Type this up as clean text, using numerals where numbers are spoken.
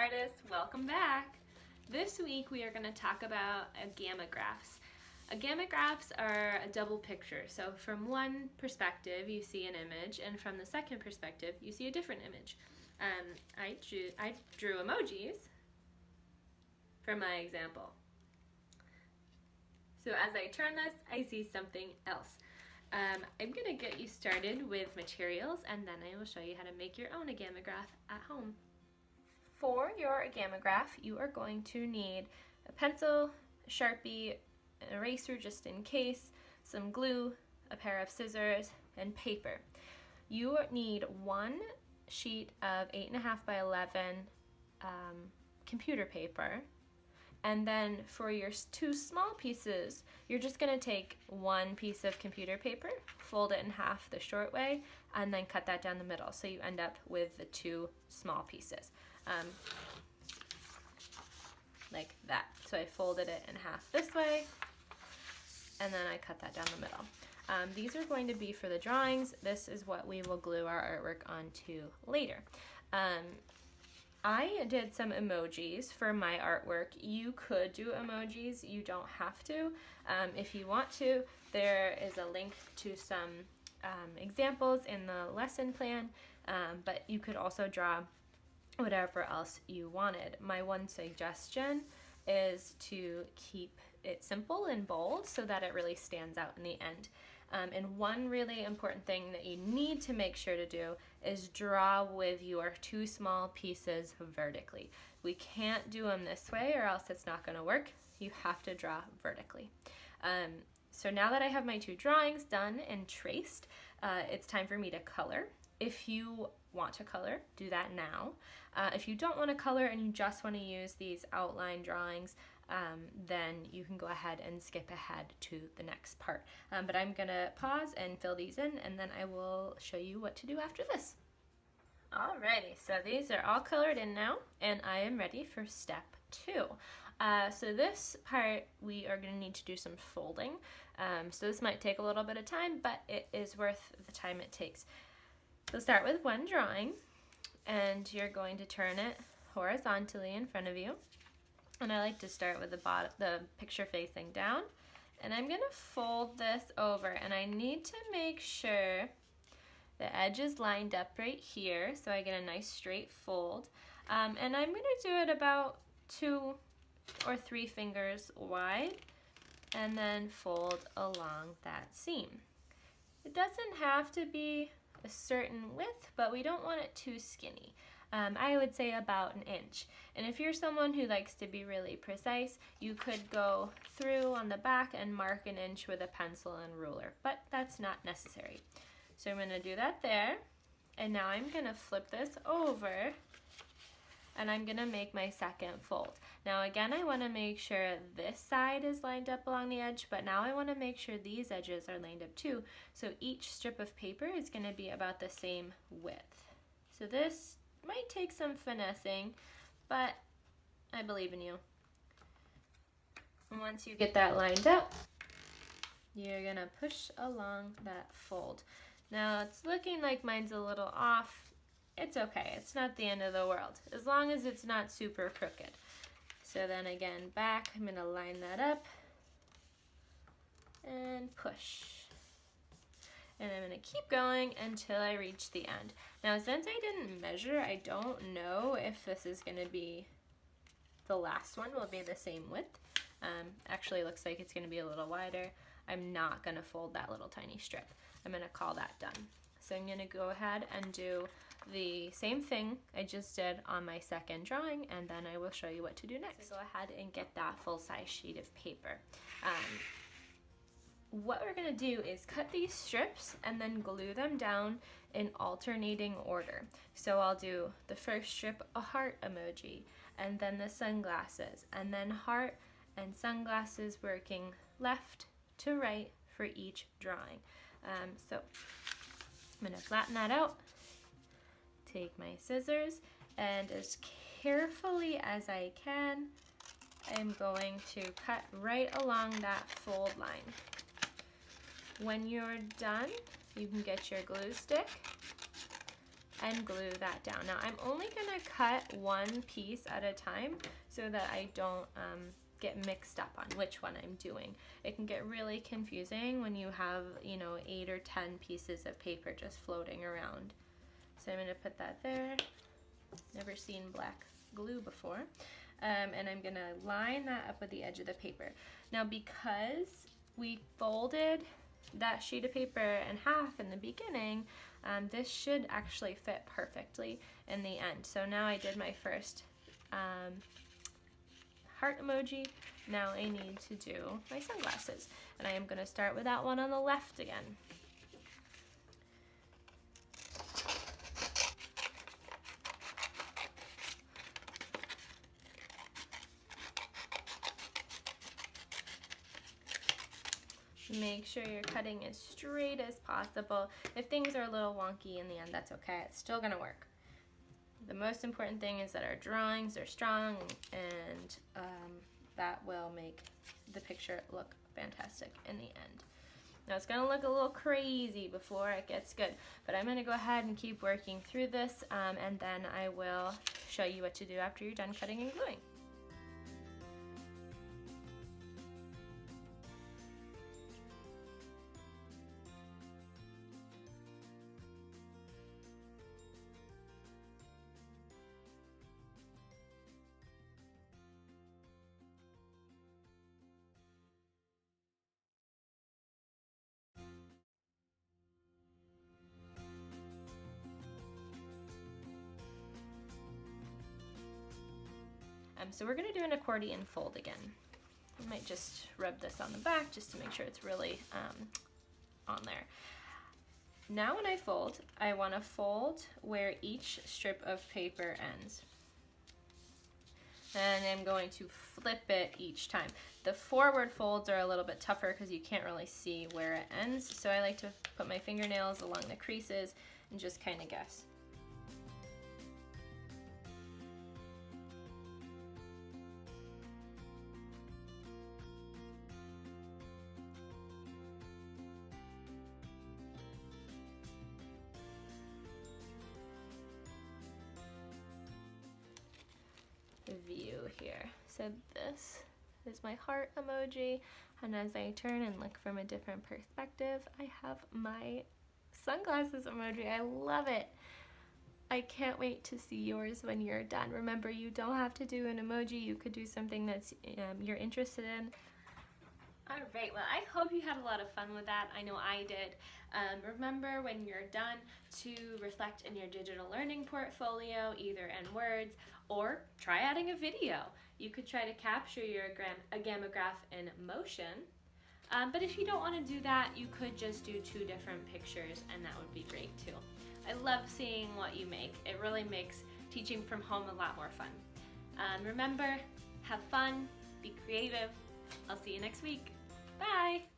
artists, welcome back. This week we are going to talk about agamographs. Agamographs are a double picture, so from one perspective you see an image and from the second perspective you see a different image. I drew emojis for my example. So as I turn this, I see something else. I'm going to get you started with materials and then I will show you how to make your own agamograph at home. For your agamograph, you are going to need a pencil, a Sharpie, an eraser just in case, some glue, a pair of scissors, and paper. You need one sheet of 8.5 by 11 computer paper. And then for your two small pieces, you're just going to take one piece of computer paper, fold it in half the short way, and then cut that down the middle. So you end up with the two small pieces. Like that. So I folded it in half this way, and then I cut that down the middle. These are going to be for the drawings. This is what we will glue our artwork onto later. I did some emojis for my artwork. You could do emojis, you don't have to. If you want to, there is a link to some examples in the lesson plan, but you could also draw whatever else you wanted. My one suggestion is to keep it simple and bold so that it really stands out in the end. And one really important thing that you need to make sure to do is draw with your two small pieces vertically. We can't do them this way or else it's not going to work. You have to draw vertically. So now that I have my two drawings done and traced, it's time for me to color. If you want to color, do that now. If you don't want to color and you just want to use these outline drawings, then you can go ahead and skip ahead to the next part. But I'm going to pause and fill these in, and then I will show you what to do after this. Alrighty, so these are all colored in now, and I am ready for step 2. So this part, we are going to need to do some folding. So this might take a little bit of time, but it is worth the time it takes. So start with one drawing, and you're going to turn it horizontally in front of you. And I like to start with the picture facing down. And I'm going to fold this over, and I need to make sure the edge is lined up right here so I get a nice straight fold. And I'm going to do it about 2 or 3 fingers wide and then fold along that seam. It doesn't have to be a certain width, but we don't want it too skinny. I would say about 1 inch. And if you're someone who likes to be really precise, you could go through on the back and mark 1 inch with a pencil and ruler, but that's not necessary. So I'm going to do that there, and now I'm going to flip this over, and I'm going to make my second fold. Now again, I want to make sure this side is lined up along the edge, but now I want to make sure these edges are lined up too. So each strip of paper is going to be about the same width. So this might take some finessing, but I believe in you. And once you get that lined up, you're going to push along that fold. Now it's looking like mine's a little off. It's okay, it's not the end of the world, as long as it's not super crooked. So then again, back, I'm going to line that up and push. And I'm going to keep going until I reach the end. Now since I didn't measure, I don't know if this is going to be, the last one will be the same width. Actually it looks like it's going to be a little wider. I'm not going to fold that little tiny strip. I'm going to call that done. So I'm going to go ahead and do the same thing I just did on my second drawing, and then I will show you what to do next. So go ahead and get that full-size sheet of paper. What we're going to do is cut these strips and then glue them down in alternating order. So I'll do the first strip a heart emoji, and then the sunglasses, and then heart and sunglasses working left to right for each drawing. So I'm going to flatten that out, take my scissors, and as carefully as I can, I'm going to cut right along that fold line. When you're done, you can get your glue stick and glue that down. Now I'm only gonna cut one piece at a time so that I don't get mixed up on which one I'm doing. It can get really confusing when you have, you know, 8 or 10 pieces of paper just floating around. So I'm gonna put that there. Never seen black glue before. And I'm gonna line that up with the edge of the paper. Now because we folded that sheet of paper in half in the beginning, this should actually fit perfectly in the end. So now I did my first heart emoji. Now I need to do my sunglasses. And I am gonna start with that one on the left again. Make sure you're cutting as straight as possible. If things are a little wonky in the end, that's okay. It's still gonna work. The most important thing is that our drawings are strong, and that will make the picture look fantastic in the end. Now it's gonna look a little crazy before it gets good, but I'm gonna go ahead and keep working through this, and then I will show you what to do after you're done cutting and gluing. So we're gonna do an accordion fold again. I might just rub this on the back just to make sure it's really on there. Now when I fold, I wanna fold where each strip of paper ends. And I'm going to flip it each time. The forward folds are a little bit tougher because you can't really see where it ends. So I like to put my fingernails along the creases and just kind of guess. View here. So this is my heart emoji, and as I turn and look from a different perspective, I have my sunglasses emoji. I love it. I can't wait to see yours when you're done. Remember, you don't have to do an emoji. You could do something that's you're interested in. All right, well, I hope you had a lot of fun with that. I know I did. Remember, when you're done, to reflect in your digital learning portfolio, either in words or try adding a video. You could try to capture your Agamograph in motion, but if you don't want to do that, you could just do 2 different pictures, and that would be great too. I love seeing what you make. It really makes teaching from home a lot more fun. Remember, have fun, be creative. I'll see you next week. Bye!